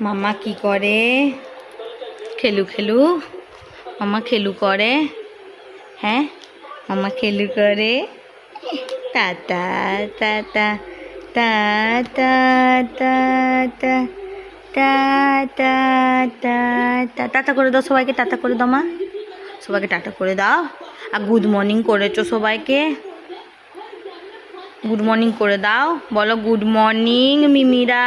মামা কি করে? খেলু খেলু। মামা খেলু করে। হ্যাঁ, মামা খেলু করে। Tata tata tata tata tata tata. Tata করে দাও সবাইকে, টাটা করে দাও মা। সবাইকে টাটা করে দাও। আর গুড মর্নিং করেছো সবাইকে? গুড মর্নিং করে দাও। বলো গুড মর্নিং মিমিরা।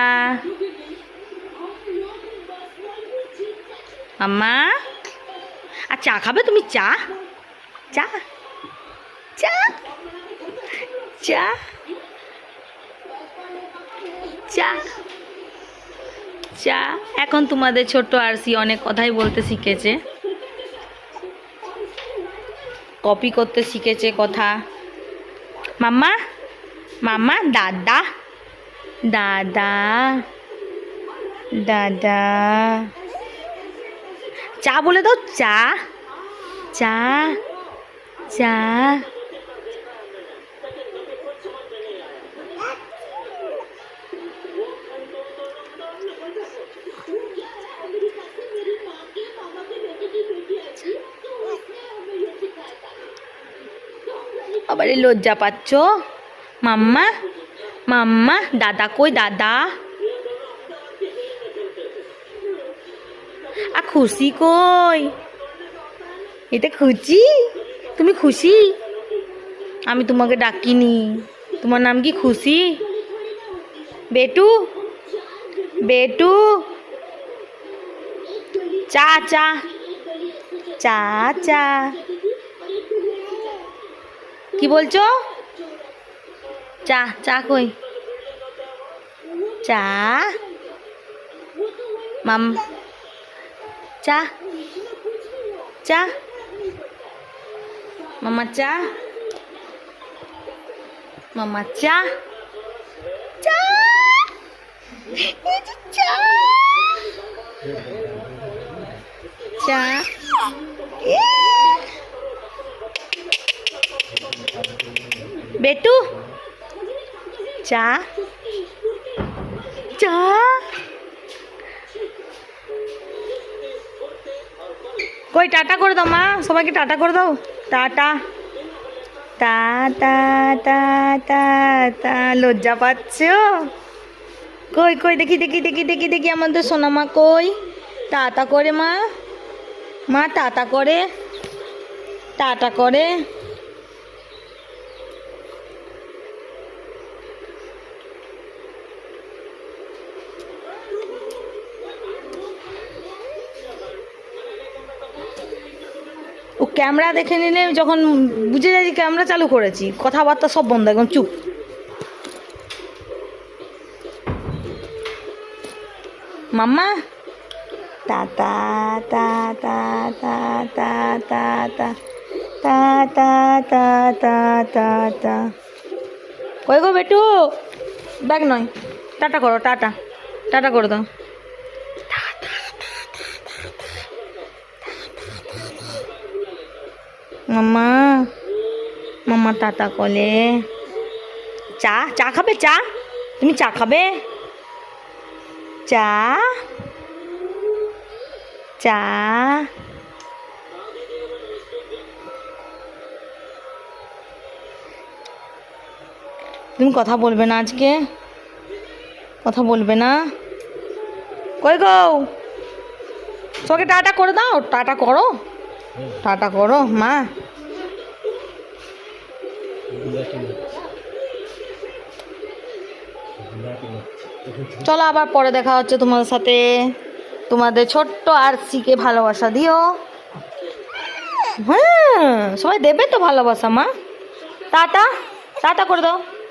মাম্মা, আর চা খাবে তুমি? চা চা চা চা চা চা। এখন তোমাদের ছোট্ট আরসি অনেক কথাই বলতে শিখেছে, কপি করতে শিখেছে কথা। মাম্মা, মাম্মা, দাদা দাদা দাদা। চা বলে দাও। চা চা চা। আবার লজ্জা পাচ্ছ? মাম্মা, মাম্মা, দাদা কই? দাদা। আর খুশি কই? এটা খুশি? তুমি খুশি? আমি তোমাকে ডাকিনি। তোমার নাম কি? খুশি? বেটু, বেটু। চা চা চা চা। কি বলছো? চা চা কই? চা মাম। চা চা। মামা চা। মামা চা চা। চা চা। বেটু চা চা। কই টাটা করে দাও মা, সবাইকে টাটা করে দাও। টাটা টা টা টা টা টা। লজ্জা পাচ্ছ? কই কই দেখি দেখি দেখি দেখি দেখি আমাদের সোনামা কই? টাটা করে মা, মা টাটা করে, টাটা করে। ও ক্যামেরা দেখে নিলে যখন বুঝে যায় যে ক্যামেরা চালু করেছি, কথাবার্তা সব বন্ধ, একদম চুপ। মাম্মা টাটা টা টা টা টা টা টা টা টা টা টা টা টা। কই গো বেটু? ব্যাগ নয়, টাটা করো, টাটা টাটা করে দাও। মাম্মা, মাম্মা টাটা কলে। চা চা খাবে? চা তুমি চা খাবে? চা চা। তুমি কথা বলবে না আজকে? কথা বলবে না? কই গো? তোকে টাটা করে দাও, টাটা করো, টাটা করো মা। চলো আবার পরে দেখা হচ্ছে তোমাদের সাথে। তোমাদের ছোট্ট আরসিকে ভালোবাসা দিও। হ্যাঁ, সবাই দেবে তো ভালোবাসা মা। টাটা টাটা করে দাও।